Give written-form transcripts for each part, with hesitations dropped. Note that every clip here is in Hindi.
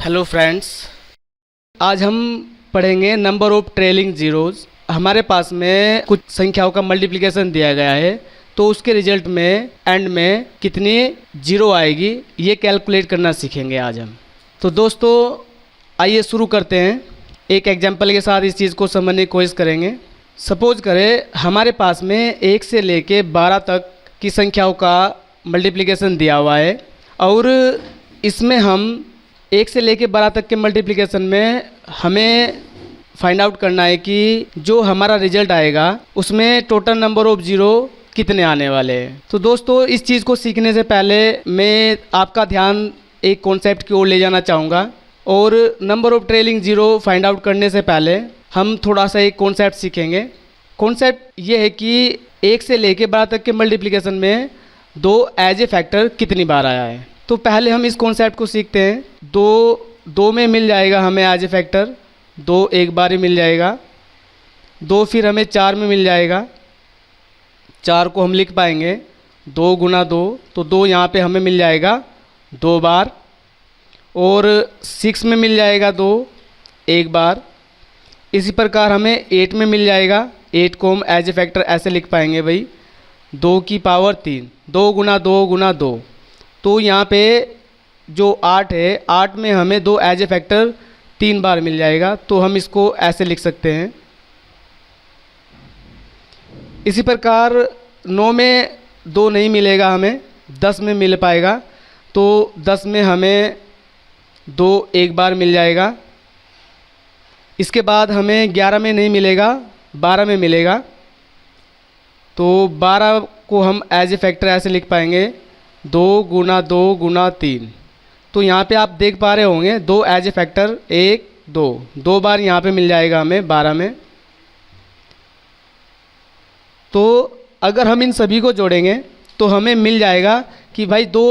हेलो फ्रेंड्स, आज हम पढ़ेंगे नंबर ऑफ ट्रेलिंग जीरोज़। हमारे पास में कुछ संख्याओं का मल्टीप्लिकेशन दिया गया है, तो उसके रिजल्ट में एंड में कितनी जीरो आएगी ये कैलकुलेट करना सीखेंगे आज हम। तो दोस्तों आइए शुरू करते हैं। एक एग्जांपल के साथ इस चीज़ को समझने की कोशिश करेंगे। सपोज करें हमारे पास में 1 से लेके 12 तक की संख्याओं का मल्टीप्लिकेशन दिया हुआ है और इसमें हम 1 से लेके 12 तक के मल्टीप्लिकेशन में हमें फाइंड आउट करना है कि जो हमारा रिजल्ट आएगा उसमें टोटल नंबर ऑफ जीरो कितने आने वाले हैं। तो दोस्तों इस चीज़ को सीखने से पहले मैं आपका ध्यान एक कॉन्सेप्ट की ओर ले जाना चाहूँगा। और number of trailing zero find out करने से पहले हम थोड़ा सा एक कॉन्सेप्ट सीखेंगे। कॉन्सेप्ट ये है कि 1 से लेके 12 तक के मल्टीप्लिकेशन में 2 एज ए फैक्टर कितनी बार आया है। तो पहले हम इस कॉन्सेप्ट को सीखते हैं। दो में मिल जाएगा हमें एज ए फैक्टर, 2 एक बार ही मिल जाएगा। 2 फिर हमें 4 में मिल जाएगा, 4 को हम लिख पाएंगे 2 गुना 2, तो 2 यहाँ पे हमें मिल जाएगा 2 बार। और 6 में मिल जाएगा 2 एक बार। इसी प्रकार हमें 8 में मिल जाएगा, 8 को हम एज ए फैक्टर ऐसे लिख पाएंगे भाई 2 की पावर 3, 2 गुना 2 गुना 2। तो यहाँ पे जो 8 है, 8 में हमें 2 एज ए फैक्टर 3 बार मिल जाएगा, तो हम इसको ऐसे लिख सकते हैं। इसी प्रकार 9 में 2 नहीं मिलेगा, हमें 10 में मिल पाएगा, तो 10 में हमें 2 एक बार मिल जाएगा। इसके बाद हमें 11 में नहीं मिलेगा, 12 में मिलेगा, तो 12 को हम एज ए फैक्टर ऐसे लिख पाएंगे 2 गुना 2 गुना 3। तो यहाँ पे आप देख पा रहे होंगे 2 एज ए फैक्टर 1 2 बार यहाँ पे मिल जाएगा हमें 12 में। तो अगर हम इन सभी को जोड़ेंगे तो हमें मिल जाएगा कि भाई 2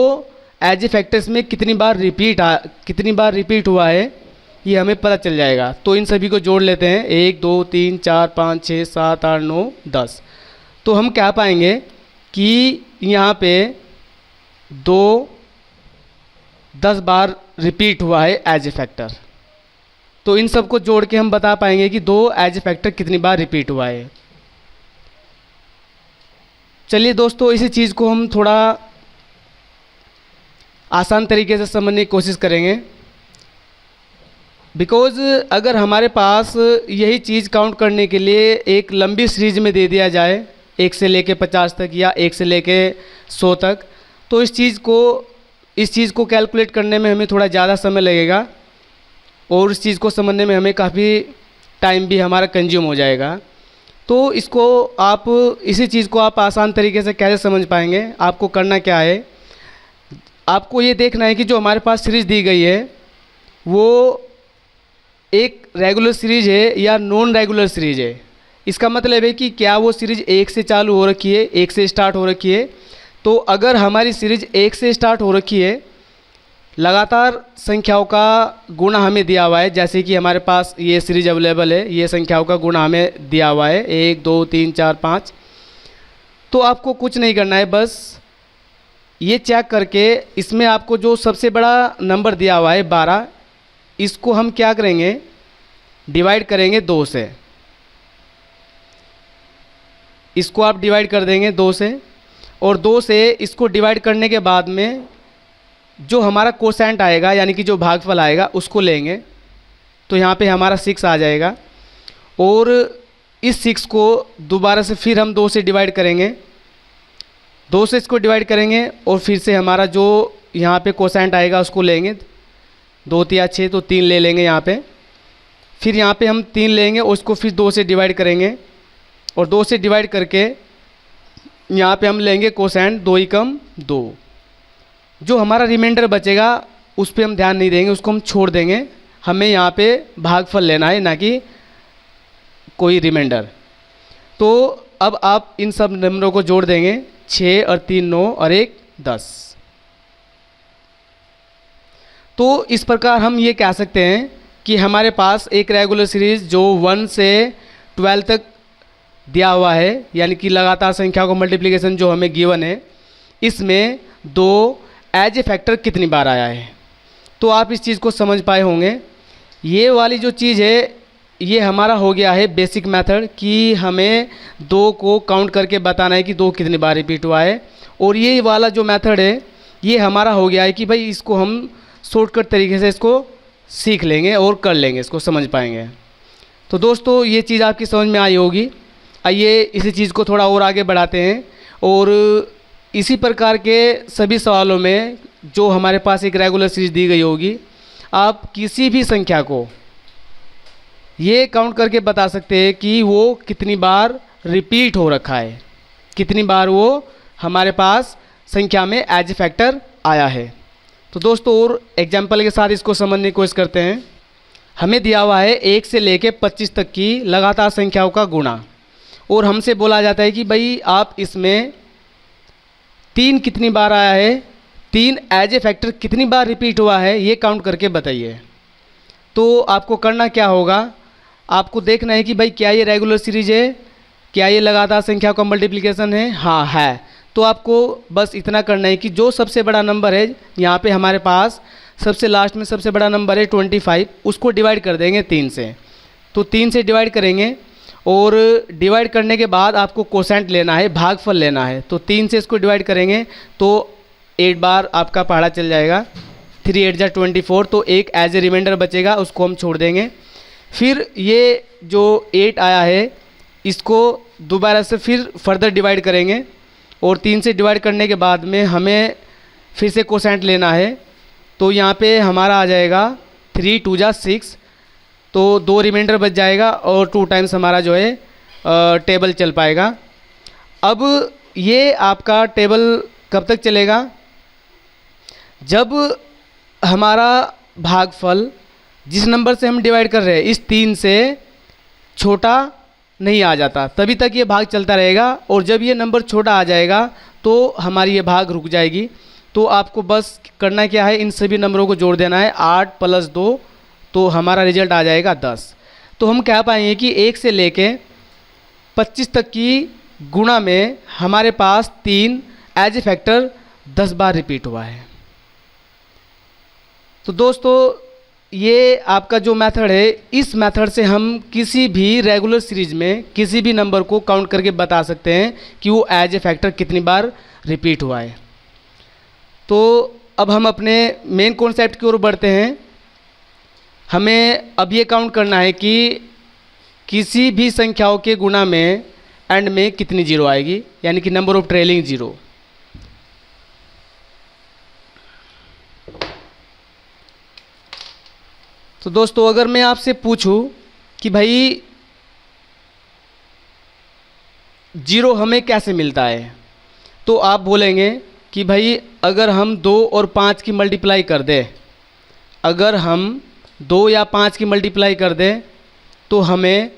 एज ए फैक्टर्स में कितनी बार रिपीट हुआ है, ये हमें पता चल जाएगा। तो इन सभी को जोड़ लेते हैं, 1 2 3 4 5 6 7 8 9 10। तो हम क्या पाएंगे कि यहाँ पे 2 10 बार रिपीट हुआ है एज ए फैक्टर। तो इन सब को जोड़ के हम बता पाएंगे कि 2 एज ए फैक्टर कितनी बार रिपीट हुआ है। चलिए दोस्तों इसी चीज़ को हम थोड़ा आसान तरीके से समझने की कोशिश करेंगे। बिकॉज़ अगर हमारे पास यही चीज़ काउंट करने के लिए एक लंबी सीरीज में दे दिया जाए 1 से लेके 50 तक या 1 से लेके 100 तक, तो इस चीज़ को कैलकुलेट करने में हमें थोड़ा ज़्यादा समय लगेगा और इस चीज़ को समझने में हमें काफ़ी टाइम भी हमारा कंज्यूम हो जाएगा। तो इसी चीज़ को आप आसान तरीके से कैसे समझ पाएंगे, आपको करना क्या है, आपको ये देखना है कि जो हमारे पास सीरीज़ दी गई है वो एक रेगुलर सीरीज है या नॉन रेगुलर सीरीज है। इसका मतलब है कि क्या वो सीरीज 1 से चालू हो रखी है, 1 से स्टार्ट हो रखी है। तो अगर हमारी सीरीज 1 से स्टार्ट हो रखी है, लगातार संख्याओं का गुणा हमें दिया हुआ है, जैसे कि हमारे पास ये सीरीज अवेलेबल है, ये संख्याओं का गुणा हमें दिया हुआ है 1 2 3 4 5। तो आपको कुछ नहीं करना है, बस ये चेक करके इसमें आपको जो सबसे बड़ा नंबर दिया हुआ है 12, इसको हम क्या करेंगे, डिवाइड करेंगे 2 से। इसको आप डिवाइड कर देंगे 2 से, और 2 से इसको डिवाइड करने के बाद में जो हमारा कोसेंट आएगा यानी कि जो भागफल आएगा उसको लेंगे, तो यहाँ पे हमारा 6 आ जाएगा। और इस 6 को दोबारा से फिर हम 2 से डिवाइड करेंगे, 2 से इसको डिवाइड करेंगे और फिर से हमारा जो यहाँ पे कोसेंट आएगा उसको लेंगे, 2 3 6, तो 3 ले लेंगे यहाँ पे। फिर यहाँ पे हम 3 लेंगे और उसको फिर 2 से डिवाइड करेंगे, और 2 से डिवाइड करके यहाँ पे हम लेंगे कोसेंट 2 एकम 2। जो हमारा रिमाइंडर बचेगा उस पर हम ध्यान नहीं देंगे, उसको हम छोड़ देंगे। हमें यहाँ पे भागफल लेना है, ना कि कोई रिमाइंडर। तो अब आप इन सब नंबरों को जोड़ देंगे, 6 और 3 9 और 1 10। तो इस प्रकार हम ये कह सकते हैं कि हमारे पास एक रेगुलर सीरीज जो 1 से 12 तक दिया हुआ है, यानी कि लगातार संख्या को मल्टीप्लिकेशन जो हमें गिवन है, इसमें 2 एज ए फैक्टर कितनी बार आया है। तो आप इस चीज़ को समझ पाए होंगे। ये वाली जो चीज़ है ये हमारा हो गया है बेसिक मेथड कि हमें 2 को काउंट करके बताना है कि 2 कितनी बार रिपीट हुआ है। और ये वाला जो मेथड है ये हमारा हो गया है कि भाई इसको हम शॉर्टकट तरीके से इसको सीख लेंगे और कर लेंगे, इसको समझ पाएंगे। तो दोस्तों ये चीज़ आपकी समझ में आई होगी। आइए इसी चीज़ को थोड़ा और आगे बढ़ाते हैं और इसी प्रकार के सभी सवालों में जो हमारे पास एक रेगुलर सीरीज दी गई होगी, आप किसी भी संख्या को ये काउंट करके बता सकते हैं कि वो कितनी बार रिपीट हो रखा है, कितनी बार वो हमारे पास संख्या में एज ए फैक्टर आया है। तो दोस्तों और एग्जाम्पल के साथ इसको समझने की कोशिश करते हैं। हमें दिया हुआ है 1 से लेकर 25 तक की लगातार संख्याओं का गुणा, और हमसे बोला जाता है कि भाई आप इसमें 3 कितनी बार आया है, 3 एज ए फैक्टर कितनी बार रिपीट हुआ है, ये काउंट करके बताइए। तो आपको करना क्या होगा, आपको देखना है कि भाई क्या ये रेगुलर सीरीज है, क्या ये लगातार संख्या का मल्टीप्लिकेशन है। हाँ है। तो आपको बस इतना करना है कि जो सबसे बड़ा नंबर है, यहाँ पे हमारे पास सबसे लास्ट में सबसे बड़ा नंबर है 25, उसको डिवाइड कर देंगे 3 से। तो 3 से डिवाइड करेंगे और डिवाइड करने के बाद आपको कोसेंट लेना है, भागफल लेना है। तो 3 से इसको डिवाइड करेंगे तो 8 बार आपका पहाड़ा चल जाएगा, 3 8 जा 24। तो एक एज ए रिमाइंडर बचेगा, उसको हम छोड़ देंगे। फिर ये जो 8 आया है इसको दोबारा से फिर फर्दर डिवाइड करेंगे और 3 से डिवाइड करने के बाद में हमें फिर से कोसेंट लेना है। तो यहाँ पे हमारा आ जाएगा 3 2 जा 6, तो 2 रिमाइंडर बच जाएगा और 2 टाइम्स हमारा जो है टेबल चल पाएगा। अब ये आपका टेबल कब तक चलेगा, जब हमारा भागफल जिस नंबर से हम डिवाइड कर रहे हैं इस 3 से छोटा नहीं आ जाता, तभी तक ये भाग चलता रहेगा। और जब ये नंबर छोटा आ जाएगा तो हमारी ये भाग रुक जाएगी। तो आपको बस करना क्या है, इन सभी नंबरों को जोड़ देना है, 8 + 2, तो हमारा रिजल्ट आ जाएगा 10। तो हम कह पाएंगे कि 1 से लेके 25 तक की गुणा में हमारे पास 3 एज ए फैक्टर 10 बार रिपीट हुआ है। तो दोस्तों ये आपका जो मेथड है, इस मेथड से हम किसी भी रेगुलर सीरीज में किसी भी नंबर को काउंट करके बता सकते हैं कि वो एज ए फैक्टर कितनी बार रिपीट हुआ है। तो अब हम अपने मेन कॉन्सेप्ट की ओर बढ़ते हैं। हमें अब ये काउंट करना है कि किसी भी संख्याओं के गुणा में एंड में कितनी जीरो आएगी, यानी कि नंबर ऑफ ट्रेलिंग जीरो। तो दोस्तों अगर मैं आपसे पूछूं कि भाई जीरो हमें कैसे मिलता है, तो आप बोलेंगे कि भाई अगर हम 2 और 5 की मल्टीप्लाई कर दें, अगर हम 2 या 5 की मल्टीप्लाई कर दें तो हमें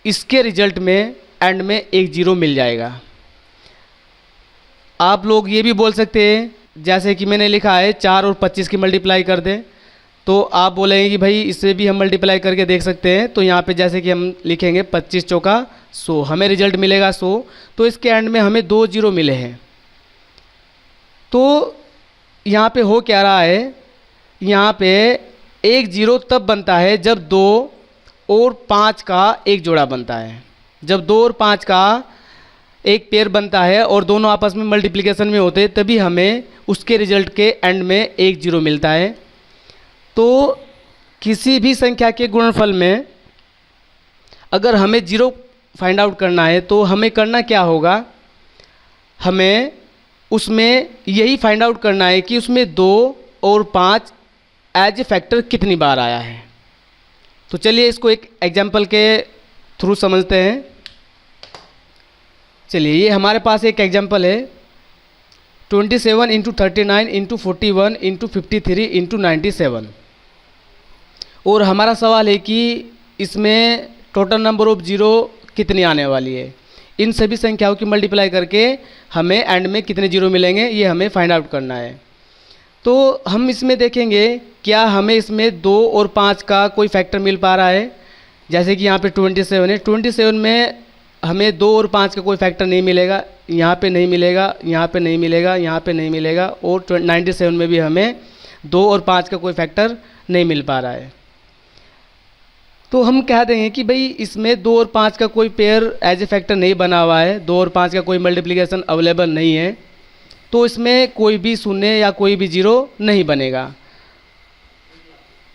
इसके रिजल्ट में एंड में एक जीरो मिल जाएगा। आप लोग ये भी बोल सकते हैं, जैसे कि मैंने लिखा है 4 और 25 की मल्टीप्लाई कर दें, तो आप बोलेंगे कि भाई इससे भी हम मल्टीप्लाई करके देख सकते हैं। तो यहाँ पे जैसे कि हम लिखेंगे 25 चौका 100, हमें रिजल्ट मिलेगा 100। तो इसके एंड में हमें 2 जीरो मिले हैं। तो यहाँ पे हो क्या रहा है, यहाँ पे एक जीरो तब बनता है जब 2 और 5 का एक जोड़ा बनता है। जब 2 और 5 का एक पेयर बनता है और दोनों आपस में मल्टीप्लिकेशन में होते हैं, तभी हमें उसके रिजल्ट के एंड में एक जीरो मिलता है। तो किसी भी संख्या के गुणनफल में अगर हमें जीरो फाइंड आउट करना है तो हमें करना क्या होगा, हमें उसमें यही फाइंड आउट करना है कि उसमें 2 और 5 एज ए फैक्टर कितनी बार आया है। तो चलिए इसको एक एग्जांपल के थ्रू समझते हैं। चलिए ये हमारे पास एक एग्जांपल है, 27 × 39 × 41 × 53 × 97। और हमारा सवाल है कि इसमें टोटल नंबर ऑफ जीरो कितनी आने वाली है। इन सभी संख्याओं की मल्टीप्लाई करके हमें एंड में कितने जीरो मिलेंगे ये हमें फाइंड आउट करना है। तो हम इसमें देखेंगे क्या हमें इसमें 2 और 5 का कोई फैक्टर मिल पा रहा है। जैसे कि यहाँ पे 27 है, 27 में हमें 2 और 5 का कोई फैक्टर नहीं मिलेगा, यहाँ पे नहीं मिलेगा, यहाँ पे नहीं मिलेगा, यहाँ पे नहीं मिलेगा, और 97 में भी हमें 2 और 5 का कोई फैक्टर नहीं मिल पा रहा है। तो हम कह देंगे कि भाई इसमें 2 और 5 का कोई पेयर एज ए फैक्टर नहीं बना हुआ है, 2 और 5 का कोई मल्टीप्लिकेशन अवेलेबल नहीं है, तो इसमें कोई भी शून्य या कोई भी जीरो नहीं बनेगा।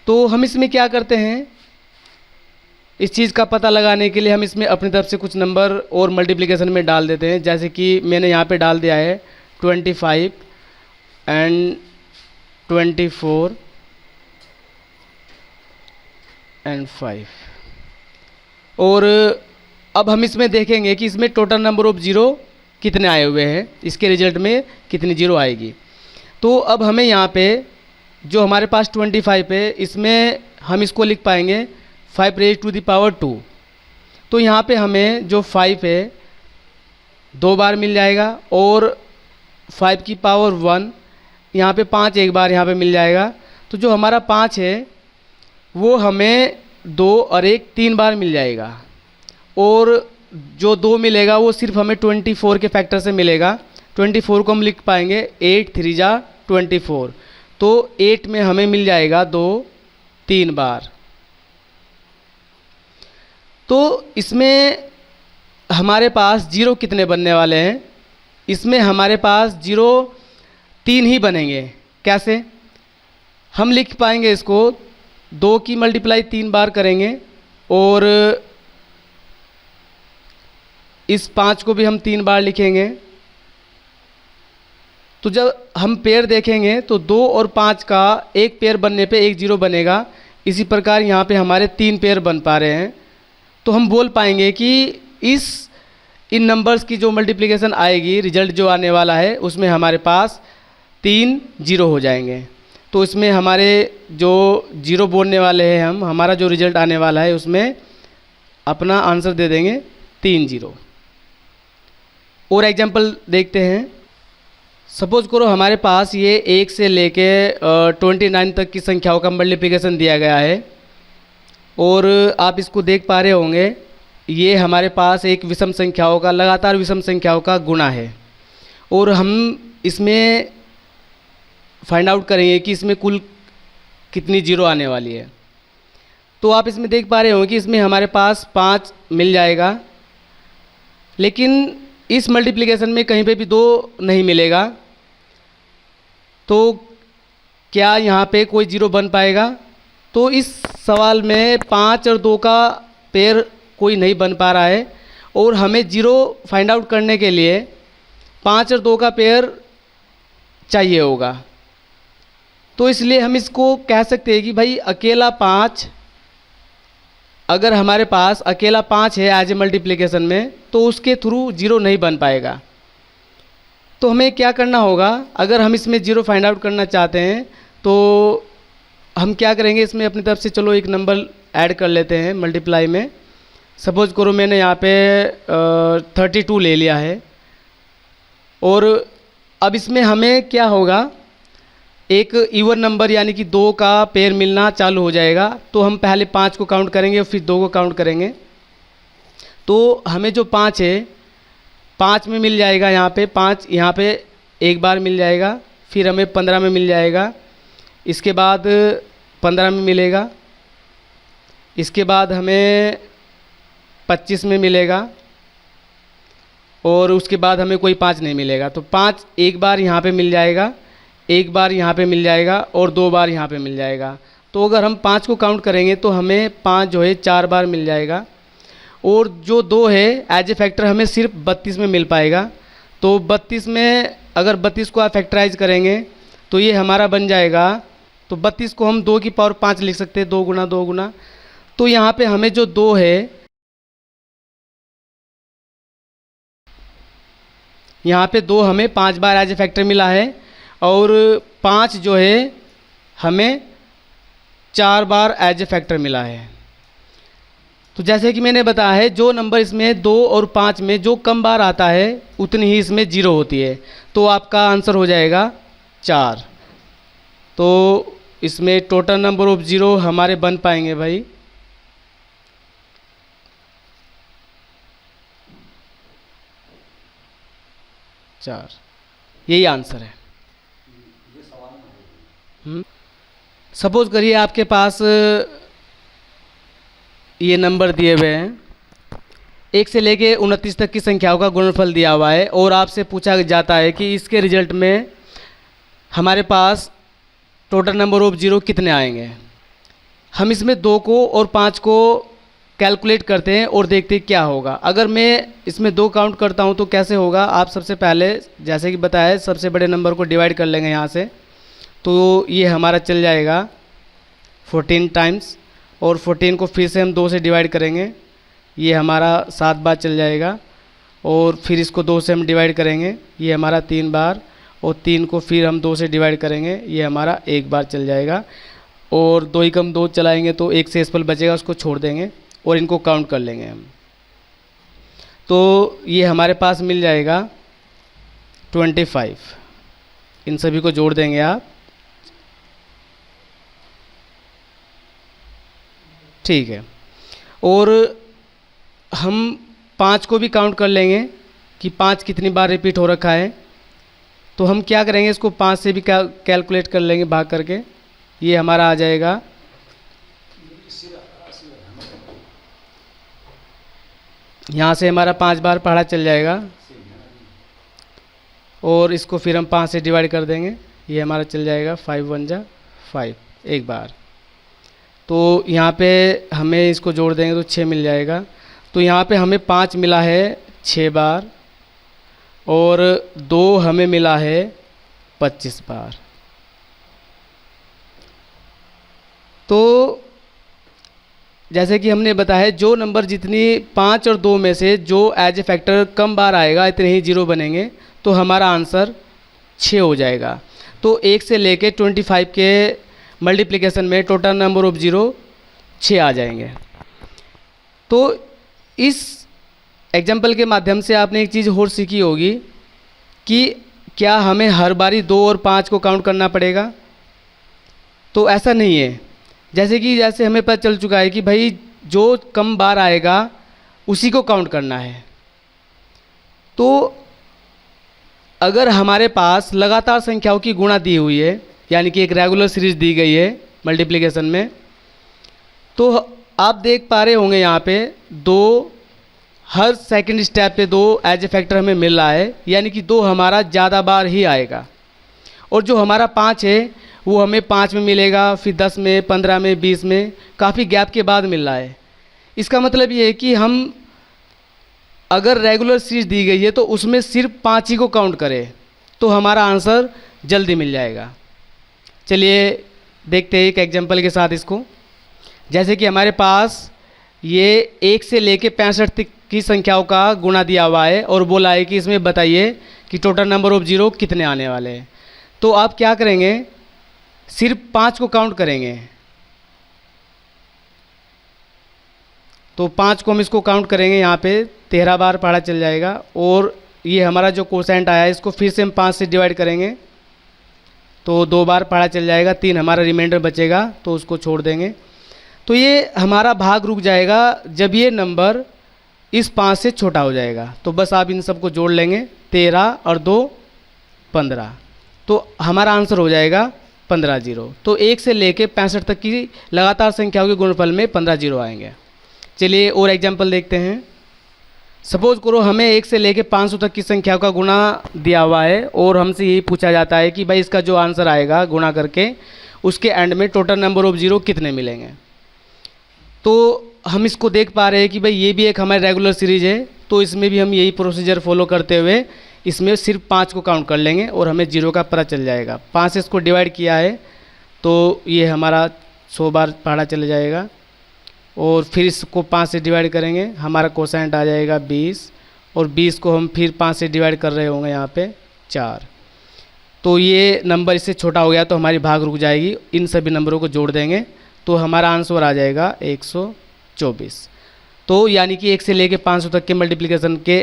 तो हम इसमें क्या करते हैं, इस चीज़ का पता लगाने के लिए हम इसमें अपनी तरफ से कुछ नंबर और मल्टीप्लिकेशन में डाल देते हैं। जैसे कि मैंने यहाँ पे डाल दिया है 25 एंड 24 एंड 5। और अब हम इसमें देखेंगे कि इसमें टोटल नंबर ऑफ जीरो कितने आए हुए हैं, इसके रिजल्ट में कितनी जीरो आएगी। तो अब हमें यहाँ पे जो हमारे पास 25 है, इसमें हम इसको लिख पाएंगे 5 रेज टू द पावर 2। तो यहाँ पे हमें जो 5 है 2 बार मिल जाएगा, और 5 की पावर 1 यहाँ पे 5 एक बार यहाँ पे मिल जाएगा। तो जो हमारा 5 है वो हमें 2 और 1 3 बार मिल जाएगा, और जो 2 मिलेगा वो सिर्फ हमें 24 के फैक्टर से मिलेगा। 24 को हम लिख पाएंगे 8 3 जा 24। तो 8 में हमें मिल जाएगा 2 3 बार। तो इसमें हमारे दस जीरो कितने बनने वाले हैं, इसमें हमारे पास जीरो 3 ही बनेंगे। कैसे हम लिख पाएंगे इसको, 2 की मल्टीप्लाई 3 बार करेंगे, और इस 5 को भी हम 3 बार लिखेंगे। तो जब हम पेयर देखेंगे तो 2 और 5 का एक पेयर बनने पे एक जीरो बनेगा। इसी प्रकार यहाँ पे हमारे 3 पेयर बन पा रहे हैं। तो हम बोल पाएंगे कि इन नंबर्स की जो मल्टीप्लिकेशन आएगी, रिजल्ट जो आने वाला है, उसमें हमारे पास 3 जीरो हो जाएंगे। तो इसमें हमारे जो जीरो बोलने वाले हैं हम, हमारा जो रिजल्ट आने वाला है उसमें अपना आंसर दे देंगे 3 जीरो। और एग्जांपल देखते हैं। सपोज करो हमारे पास ये 1 से लेके 29 तक की संख्याओं का मल्टीप्लिकेशन दिया गया है, और आप इसको देख पा रहे होंगे, ये हमारे पास एक विषम संख्याओं का, लगातार विषम संख्याओं का गुणा है। और हम इसमें फाइंड आउट करेंगे कि इसमें कुल कितनी जीरो आने वाली है। तो आप इसमें देख पा रहे होंगे कि इसमें हमारे पास 5 मिल जाएगा, लेकिन इस मल्टीप्लिकेशन में कहीं पे भी 2 नहीं मिलेगा। तो क्या यहाँ पे कोई जीरो बन पाएगा? तो इस सवाल में 5 और 2 का पेयर कोई नहीं बन पा रहा है, और हमें जीरो फाइंड आउट करने के लिए 5 और 2 का पेयर चाहिए होगा। तो इसलिए हम इसको कह सकते हैं कि भाई अकेला 5, अगर हमारे पास अकेला 5 है एज ए मल्टीप्लिकेशन में, तो उसके थ्रू जीरो नहीं बन पाएगा। तो हमें क्या करना होगा, अगर हम इसमें जीरो फाइंड आउट करना चाहते हैं तो हम क्या करेंगे, इसमें अपनी तरफ से चलो एक नंबर ऐड कर लेते हैं मल्टीप्लाई में। सपोज करो मैंने यहाँ पे 32 ले लिया है, और अब इसमें हमें क्या होगा, एक इवन नंबर यानी कि 2 का पेयर मिलना चालू हो जाएगा। तो हम पहले 5 को काउंट करेंगे और फिर 2 को काउंट करेंगे। तो हमें जो 5 है, 5 में मिल जाएगा, यहाँ पे 5 यहाँ पे एक बार मिल जाएगा, फिर हमें 15 में मिल जाएगा, इसके बाद 15 में मिलेगा, इसके बाद हमें 25 में मिलेगा, और उसके बाद हमें कोई 5 नहीं मिलेगा। तो 5 एक बार यहाँ पे मिल जाएगा, एक बार यहाँ पे मिल जाएगा, और 2 बार यहाँ पे मिल जाएगा। तो अगर हम 5 को काउंट करेंगे तो हमें 5 जो है 4 बार मिल जाएगा, और जो 2 है एज ए फैक्टर हमें सिर्फ 32 में मिल पाएगा। तो 32 में अगर 32 को आप फैक्टराइज करेंगे तो ये हमारा बन जाएगा, तो 32 को हम 2 की पावर 5 लिख सकते हैं, 2 गुना 2 गुना। तो यहाँ पे हमें जो 2 है, यहाँ पे 2 हमें 5 बार एज ए फैक्टर मिला है, और 5 जो है हमें 4 बार एज ए फैक्टर मिला है। तो जैसे कि मैंने बताया है, जो नंबर इसमें 2 और 5 में जो कम बार आता है उतनी ही इसमें जीरो होती है। तो आपका आंसर हो जाएगा 4। तो इसमें टोटल नंबर ऑफ जीरो हमारे बन पाएंगे भाई 4। यही आंसर है। सपोज़ करिए आपके पास ये नंबर दिए हुए हैं, 1 से लेके 29 तक की संख्याओं का गुणनफल दिया हुआ है और आपसे पूछा जाता है कि इसके रिजल्ट में हमारे पास टोटल नंबर ऑफ जीरो कितने आएंगे। हम इसमें 2 को और 5 को कैलकुलेट करते हैं और देखते हैं क्या होगा। अगर मैं इसमें 2 काउंट करता हूं तो कैसे होगा, आप सबसे पहले जैसे कि बताया सबसे बड़े नंबर को डिवाइड कर लेंगे यहाँ से, तो ये हमारा चल जाएगा 14 टाइम्स, और 14 को फिर से हम 2 से डिवाइड करेंगे, ये हमारा 7 बार चल जाएगा, और फिर इसको 2 से हम डिवाइड करेंगे, ये हमारा 3 बार, और 3 को फिर हम 2 से डिवाइड करेंगे, ये हमारा 1 बार चल जाएगा, और 2 ही कम 2 चलाएंगे तो 1 से एसपल बचेगा, उसको छोड़ देंगे और इनको काउंट कर लेंगे हम। तो ये हमारे पास मिल जाएगा 25। इन सभी को जोड़ देंगे आप, ठीक है। और हम 5 को भी काउंट कर लेंगे कि 5 कितनी बार रिपीट हो रखा है। तो हम क्या करेंगे, इसको 5 से भी कैलकुलेट कर लेंगे भाग करके, ये हमारा आ जाएगा यहाँ से हमारा 5 बार पढ़ा चल जाएगा, और इसको फिर हम 5 से डिवाइड कर देंगे, ये हमारा चल जाएगा 5 1 जा 5 एक बार। तो यहाँ पे हमें इसको जोड़ देंगे तो 6 मिल जाएगा। तो यहाँ पे हमें 5 मिला है 6 बार, और 2 हमें मिला है 25 बार। तो जैसे कि हमने बताया, जो नंबर जितनी 5 और 2 में से जो एज ए फैक्टर कम बार आएगा इतने ही जीरो बनेंगे, तो हमारा आंसर 6 हो जाएगा। तो 1 से लेके 25 के मल्टीप्लिकेशन में टोटल नंबर ऑफ जीरो 6 आ जाएंगे। तो इस एग्जाम्पल के माध्यम से आपने एक चीज़ और सीखी होगी कि क्या हमें हर बारी 2 और 5 को काउंट करना पड़ेगा। तो ऐसा नहीं है, जैसे हमें पता चल चुका है कि भाई जो कम बार आएगा उसी को काउंट करना है। तो अगर हमारे पास लगातार संख्याओं की गुणा दी हुई है, यानी कि एक रेगुलर सीरीज दी गई है मल्टीप्लिकेशन में, तो आप देख पा रहे होंगे यहाँ पे 2 हर सेकंड स्टेप पे 2 एज ए फैक्टर हमें मिल रहा है, यानी कि 2 हमारा ज़्यादा बार ही आएगा। और जो हमारा 5 है वो हमें 5 में मिलेगा, फिर 10 में, 15 में, 20 में, काफ़ी गैप के बाद मिल रहा है। इसका मतलब ये है कि हम अगर रेगुलर सीरीज दी गई है तो उसमें सिर्फ 5 ही को काउंट करें तो हमारा आंसर जल्दी मिल जाएगा। चलिए देखते हैं एक एग्जांपल के साथ इसको। जैसे कि हमारे पास ये 1 से लेके 65 तक की संख्याओं का गुणा दिया हुआ है और बोला है कि इसमें बताइए कि टोटल नंबर ऑफ जीरो कितने आने वाले हैं। तो आप क्या करेंगे, सिर्फ 5 को काउंट करेंगे। तो 5 को हम इसको काउंट करेंगे, यहाँ पे 13 बार पढ़ा चल जाएगा। और ये हमारा जो कोसेंट आया है इसको फिर से हम 5 से डिवाइड करेंगे तो 2 बार पढ़ा चल जाएगा, 3 हमारा रिमाइंडर बचेगा तो उसको छोड़ देंगे। तो ये हमारा भाग रुक जाएगा जब ये नंबर इस 5 से छोटा हो जाएगा। तो बस आप इन सबको जोड़ लेंगे, 13 और 2 15, तो हमारा आंसर हो जाएगा 15 जीरो। तो 1 से लेके 65 तक की लगातार संख्याओं के गुणनफल में 15 जीरो आएंगे। चलिए और एग्जांपल देखते हैं। सपोज करो हमें 1 से लेके 500 तक की संख्याओं का गुणा दिया हुआ है और हमसे यही पूछा जाता है कि भाई इसका जो आंसर आएगा गुणा करके उसके एंड में टोटल नंबर ऑफ जीरो कितने मिलेंगे। तो हम इसको देख पा रहे हैं कि भाई ये भी एक हमारी रेगुलर सीरीज है, तो इसमें भी हम यही प्रोसीजर फॉलो करते हुए इसमें सिर्फ 5 को काउंट कर लेंगे और हमें जीरो का पता चल जाएगा। 5 से इसको डिवाइड किया है तो ये हमारा 100 बार पढ़ा चले जाएगा, और फिर इसको 5 से डिवाइड करेंगे, हमारा कोसेंट आ जाएगा 20, और 20 को हम फिर 5 से डिवाइड कर रहे होंगे यहाँ पे 4। तो ये नंबर इससे छोटा हो गया तो हमारी भाग रुक जाएगी। इन सभी नंबरों को जोड़ देंगे तो हमारा आंसर आ जाएगा 124। तो यानी कि 1 से लेके 500 तक के मल्टीप्लिकेशन के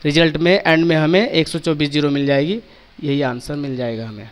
रिजल्ट में एंड में हमें 124 जीरो मिल जाएगी। यही आंसर मिल जाएगा हमें।